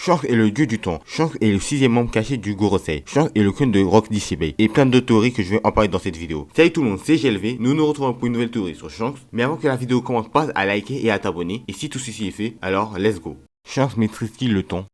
Shanks est le dieu du temps. Shanks est le 6e membre caché du Gorosei. Shanks est le clone de Rock Lee. Et plein d'autres théories que je vais en parler dans cette vidéo. Salut tout le monde, c'est GLV. Nous nous retrouvons pour une nouvelle théorie sur Shanks. Mais avant que la vidéo commence, passe à liker et à t'abonner. Et si tout ceci est fait, alors let's go. Shanks maîtrise-t-il le temps?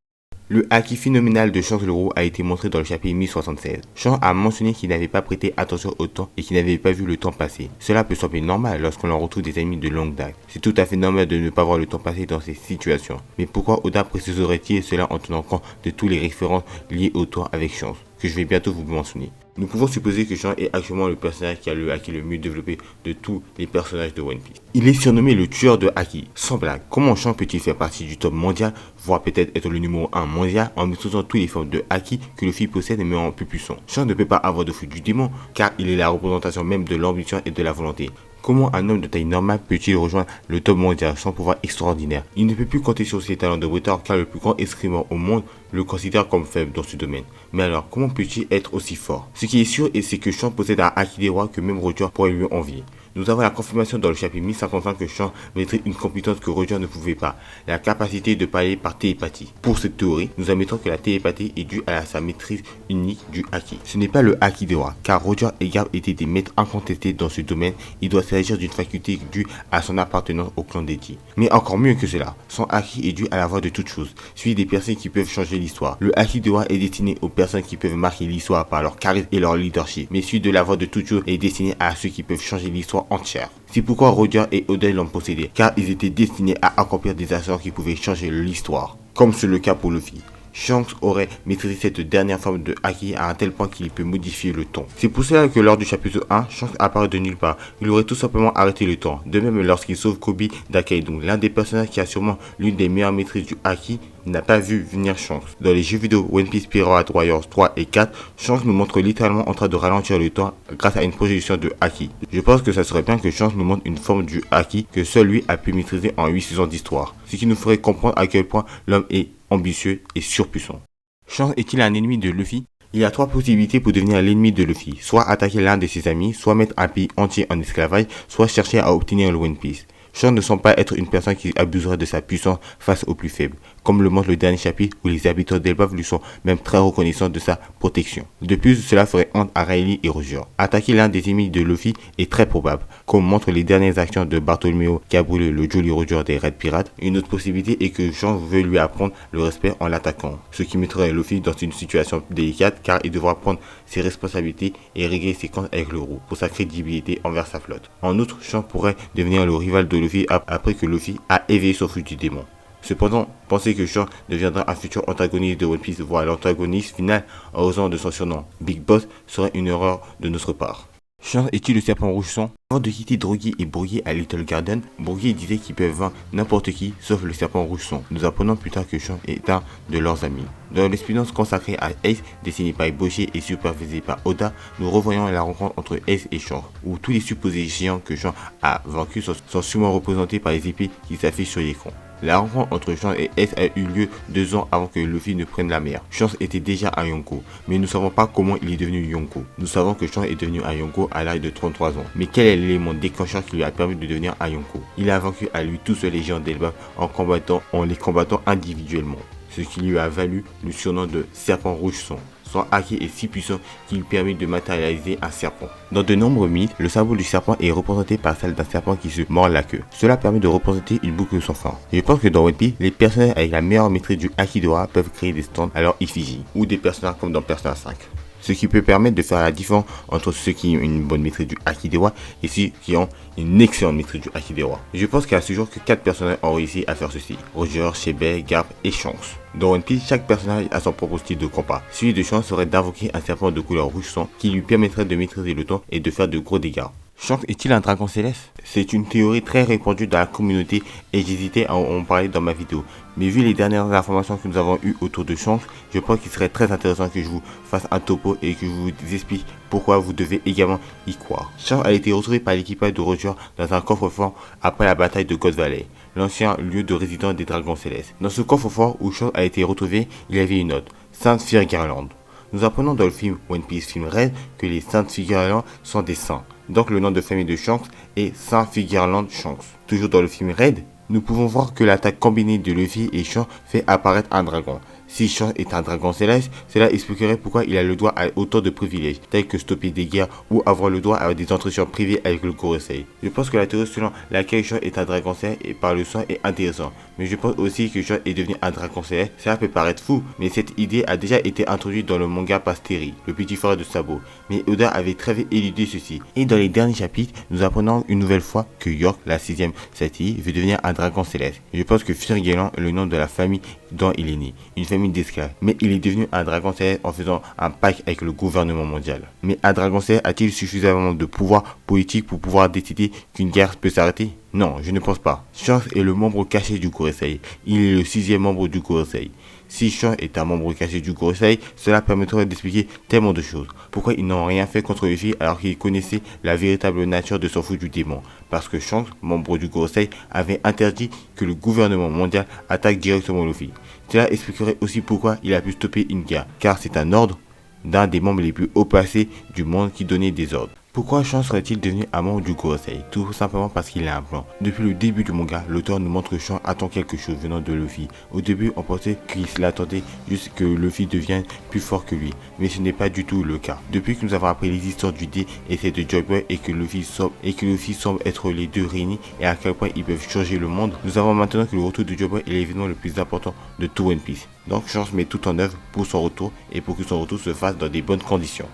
Le haki phénoménal de Shanks le Roux a été montré dans le chapitre 1076. Shanks a mentionné qu'il n'avait pas prêté attention au temps et qu'il n'avait pas vu le temps passer. Cela peut sembler normal lorsqu'on en retrouve des amis de longue date. C'est tout à fait normal de ne pas voir le temps passer dans ces situations. Mais pourquoi Oda préciserait-il cela en tenant compte de tous les références liées au temps avec Shanks, que je vais bientôt vous mentionner? Nous pouvons supposer que Shanks est actuellement le personnage qui a le haki le mieux développé de tous les personnages de One Piece. Il est surnommé le tueur de haki. Sans blague, comment Shanks peut-il faire partie du top mondial, voire peut-être être le numéro 1 mondial en maîtrisant toutes les formes de haki que Luffy possède mais en plus puissant? Shanks ne peut pas avoir de fruit du démon car il est la représentation même de l'ambition et de la volonté. Comment un homme de taille normale peut-il rejoindre le top mondial sans pouvoir extraordinaire? Il ne peut plus compter sur ses talents de retard car le plus grand escrimeur au monde le considère comme faible dans ce domaine. Mais alors, comment peut-il être aussi fort? Ce qui est sûr, c'est que Shanks possède un haki des rois que même Roger pourrait lui envier. Nous avons la confirmation dans le chapitre 1055 que Shanks maîtrise une compétence que Roger ne pouvait pas, la capacité de parler par télépathie. Pour cette théorie, nous admettons que la télépathie est due à sa maîtrise unique du haki. Ce n'est pas le haki des rois, car Roger et Garp étaient des maîtres incontestés dans ce domaine. Il doit s'agir d'une faculté due à son appartenance au clan d'Eddie. Mais encore mieux que cela, son haki est dû à la voix de toute chose, celui des personnes qui peuvent changer l'histoire. Le haki des rois est destiné aux personnes qui peuvent marquer l'histoire par leur charisme et leur leadership, mais celui de la voix de toute chose est destiné à ceux qui peuvent changer l'histoire entière. C'est pourquoi Roger et Oden l'ont possédé, car ils étaient destinés à accomplir des actions qui pouvaient changer l'histoire, comme c'est le cas pour Luffy. Shanks aurait maîtrisé cette dernière forme de haki à un tel point qu'il peut modifier le temps. C'est pour cela que lors du chapitre 1, Shanks apparaît de nulle part. Il aurait tout simplement arrêté le temps. De même lorsqu'il sauve Kobe d'Akainu, l'un des personnages qui a sûrement l'une des meilleures maîtrises du haki, n'a pas vu venir Shanks. Dans les jeux vidéo One Piece Pirate Warriors 3 et 4, Shanks nous montre littéralement en train de ralentir le temps grâce à une projection de haki. Je pense que ça serait bien que Shanks nous montre une forme du haki que seul lui a pu maîtriser en 8 saisons d'histoire. Ce qui nous ferait comprendre à quel point l'homme est ambitieux et surpuissant. Shanks est-il un ennemi de Luffy? Il y a 3 possibilités pour devenir l'ennemi de Luffy. Soit attaquer l'un de ses amis, soit mettre un pays entier en esclavage, soit chercher à obtenir le One Piece. Shanks ne semble pas être une personne qui abuserait de sa puissance face aux plus faibles, comme le montre le dernier chapitre où les habitants d'Elbaf lui sont même très reconnaissants de sa protection. De plus, cela ferait honte à Rayleigh et Roger. Attaquer l'un des ennemis de Luffy est très probable, comme montrent les dernières actions de Bartholomew qui a brûlé le Jolly Roger des Red Pirates. Une autre possibilité est que Shanks veut lui apprendre le respect en l'attaquant, ce qui mettrait Luffy dans une situation délicate car il devra prendre ses responsabilités et régler ses comptes avec le roux pour sa crédibilité envers sa flotte. En outre, Shanks pourrait devenir le rival de Luffy après que Luffy a éveillé son fruit du démon. Cependant, penser que Shanks deviendra un futur antagoniste de One Piece, voire l'antagoniste final en raison de son surnom Big Boss, serait une erreur de notre part. Shanks est-il le serpent rouge sang? Avant de quitter Drogi et Brogy à Little Garden, Brogy disait qu'ils peuvent vaincre n'importe qui sauf le serpent rouge sang. Nous apprenons plus tard que Shanks est un de leurs amis. Dans l'expérience consacrée à Ace, dessinée par Eboshi et supervisée par Oda, nous revoyons la rencontre entre Ace et Shanks, où tous les supposés géants que Shanks a vaincus sont sûrement représentés par les épées qui s'affichent sur l'écran. La rencontre entre Shanks et Ace a eu lieu 2 ans avant que Luffy ne prenne la mer. Shanks était déjà un Yonko, mais nous ne savons pas comment il est devenu Yonko. Nous savons que Shanks est devenu un Yonko à l'âge de 33 ans. Mais quel est l'élément déclencheur qui lui a permis de devenir un Yonko? Il a vaincu à lui tout seul les géants d'Elbaf en les combattant individuellement, ce qui lui a valu le surnom de serpent rouge sang. Son haki est si puissant qu'il permet de matérialiser un serpent. Dans de nombreux mythes, le sabot du serpent est représenté par celle d'un serpent qui se mord la queue. Cela permet de représenter une boucle sans fin. Je pense que dans One Piece, les personnages avec la meilleure maîtrise du haki d'Ora peuvent créer des stands à leur effigie, ou des personnages comme dans Persona 5. Ce qui peut permettre de faire la différence entre ceux qui ont une bonne maîtrise du haki des rois et ceux qui ont une excellente maîtrise du haki des rois. Je pense qu'à ce jour que 4 personnages ont réussi à faire ceci: Roger, Shebe, Garp et Shanks. Dans One Piece, chaque personnage a son propre style de combat. Celui de Shanks serait d'invoquer un serpent de couleur rouge sang qui lui permettrait de maîtriser le temps et de faire de gros dégâts. Shanks est-il un dragon céleste? C'est une théorie très répandue dans la communauté et j'hésitais à en parler dans ma vidéo. Mais vu les dernières informations que nous avons eues autour de Shanks, je pense qu'il serait très intéressant que je vous fasse un topo et que je vous explique pourquoi vous devez également y croire. Shanks a été retrouvé par l'équipage de Roger dans un coffre-fort après la bataille de God Valley, l'ancien lieu de résidence des dragons célestes. Dans ce coffre-fort où Shanks a été retrouvé, il y avait une note: Sainte Firgarland. Nous apprenons dans le film One Piece Film Red que les Saintes Firgarland sont des saints. Donc le nom de famille de Shanks est Saint Firgarland Shanks. Toujours dans le film Red, nous pouvons voir que l'attaque combinée de Luffy et Shanks fait apparaître un dragon. Si Shanks est un dragon céleste, cela expliquerait pourquoi il a le droit à autant de privilèges, tels que stopper des guerres ou avoir le droit à des entretiens privés avec le Gorosei. Je pense que la théorie selon laquelle Shanks est un dragon céleste et par le sang est intéressante, mais je pense aussi que Shanks est devenu un dragon céleste. Cela peut paraître fou, mais cette idée a déjà été introduite dans le manga par Terry, le petit frère de Sabo, mais Oda avait très vite éludé ceci. Et dans les derniers chapitres, nous apprenons une nouvelle fois que York, la 6ème Satie, veut devenir un dragon céleste. Je pense que Firgelan est le nom de la famille dont il est né, une famille d'esclaves, mais il est devenu un dragon céleste en faisant un pacte avec le gouvernement mondial. Mais un dragon céleste a-t-il suffisamment de pouvoir politique pour pouvoir décider qu'une guerre peut s'arrêter? Non, je ne pense pas. Shanks est le membre caché du Gorosei. Il est le 6ème membre du Gorosei. Si Shanks est un membre caché du Gorosei, cela permettrait d'expliquer tellement de choses. Pourquoi ils n'ont rien fait contre Luffy alors qu'ils connaissaient la véritable nature de son fou du démon? Parce que Shanks, membre du Gorosei, avait interdit que le gouvernement mondial attaque directement Luffy. Cela expliquerait aussi pourquoi il a pu stopper une guerre, car c'est un ordre d'un des membres les plus haut placés du monde qui donnait des ordres. Pourquoi Shanks serait-il devenu un membre du Gorosei? Tout simplement parce qu'il a un plan. Depuis le début du manga, l'auteur nous montre que Shanks attend quelque chose venant de Luffy. Au début, on pensait qu'il attendait juste que Luffy devienne plus fort que lui, mais ce n'est pas du tout le cas. Depuis que nous avons appris les histoires du dé et celle de Joy Boy et que Luffy semble être les deux réunis et à quel point ils peuvent changer le monde, nous avons maintenant que le retour de Joy Boy est l'événement le plus important de tout One Piece. Donc Shanks met tout en œuvre pour son retour et pour que son retour se fasse dans des bonnes conditions.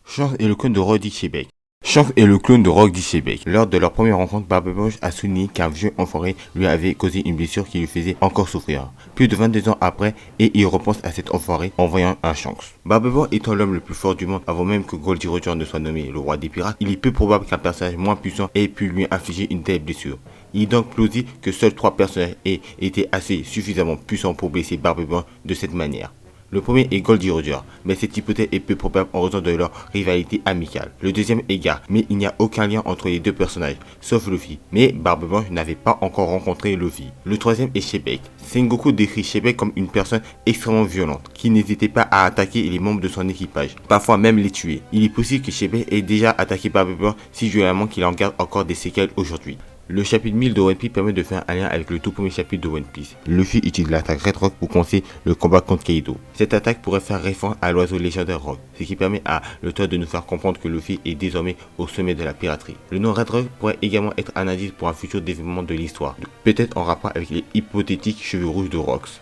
Shanks est le clone de Roddy Shebeck. Shanks est le clone de Rock Shebeck. Lors de leur première rencontre, Barbe Blanche a souligné qu'un vieux enfoiré lui avait causé une blessure qui lui faisait encore souffrir. Plus de 22 ans après, et il repense à cet enfoiré en voyant un Shanks. Barbe Blanche étant l'homme le plus fort du monde avant même que Goldie Roger ne soit nommé le roi des pirates, il est peu probable qu'un personnage moins puissant ait pu lui infliger une telle blessure. Il est donc plausible que seuls 3 personnages aient été suffisamment puissants pour blesser Barbe Blanche de cette manière. Le premier est Goldie Roger, mais cette hypothèse est peu probable en raison de leur rivalité amicale. Le deuxième est Gar, mais il n'y a aucun lien entre les deux personnages, sauf Luffy. Mais Barbe Blanche n'avait pas encore rencontré Luffy. Le troisième est Shebeck. Sengoku décrit Shebeck comme une personne extrêmement violente, qui n'hésitait pas à attaquer les membres de son équipage, parfois même les tuer. Il est possible que Shebeck ait déjà attaqué Barbe Blanche si violemment qu'il en garde encore des séquelles aujourd'hui. Le chapitre 1000 de One Piece permet de faire un lien avec le tout premier chapitre de One Piece. Luffy utilise l'attaque Red Rock pour commencer le combat contre Kaido. Cette attaque pourrait faire référence à l'oiseau légendaire Rock, ce qui permet à l'auteur de nous faire comprendre que Luffy est désormais au sommet de la piraterie. Le nom Red Rock pourrait également être un indice pour un futur développement de l'histoire, peut-être en rapport avec les hypothétiques cheveux rouges de Rox.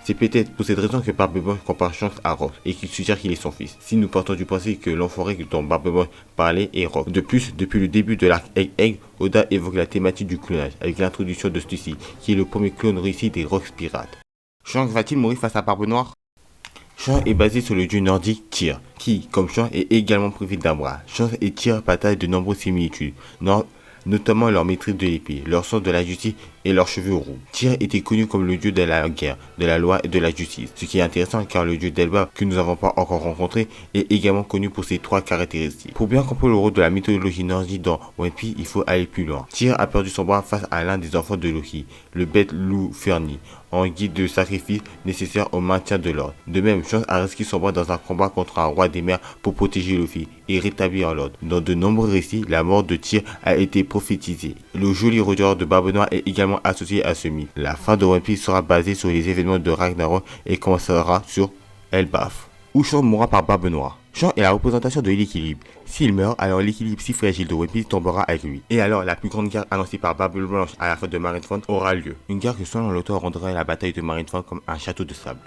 C'est peut-être pour cette raison que Barbe Blanche compare Shanks à Rock et qu'il suggère qu'il est son fils. Si nous partons du principe que l'enfoiré dont Barbe Blanche parlait est Rock. De plus, depuis le début de l'arc Egg, Oda évoque la thématique du clonage avec l'introduction de Stussy, qui est le premier clone réussi des Rocks pirates. Shanks va-t-il mourir face à Barbe Noire? Shanks est basé sur le dieu nordique Tyr, qui, comme Shanks, est également privé d'un bras. Shanks et Tyr partagent de nombreuses similitudes, notamment leur maîtrise de l'épée, leur sens de la justice et leurs cheveux roux. Tyr était connu comme le dieu de la guerre, de la loi et de la justice, ce qui est intéressant car le dieu d'Elba, que nous n'avons pas encore rencontré, est également connu pour ses 3 caractéristiques. Pour bien comprendre le rôle de la mythologie nordique dans One Piece, il faut aller plus loin. Tyr a perdu son bras face à l'un des enfants de Loki, le bête loup Fernie, en guide de sacrifice nécessaire au maintien de l'ordre. De même, Shanks a risqué son bras dans un combat contre un roi des mers pour protéger Luffy et rétablir l'ordre. Dans de nombreux récits, la mort de Tyr a été prophétisée. Le joli Roger de Barbe Noire est également associé à ce mythe. La fin de One Piece sera basée sur les événements de Ragnarok et commencera sur Elbaf, où Shanks mourra par Barbe Noire. Shanks est la représentation de l'équilibre. S'il meurt, alors l'équilibre si fragile de One Piece tombera avec lui. Et alors la plus grande guerre annoncée par Barbe Blanche à la fin de Marineford aura lieu. Une guerre que selon l'auteur rendrait la bataille de Marineford comme un château de sable.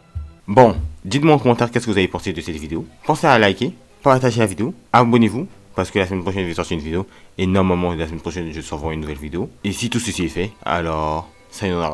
Bon, dites-moi en commentaire qu'est-ce que vous avez pensé de cette vidéo. Pensez à liker, partager la vidéo, abonnez-vous, parce que la semaine prochaine je vais sortir une vidéo. Et normalement la semaine prochaine je sortirai une nouvelle vidéo. Et si tout ceci est fait, alors sayonara.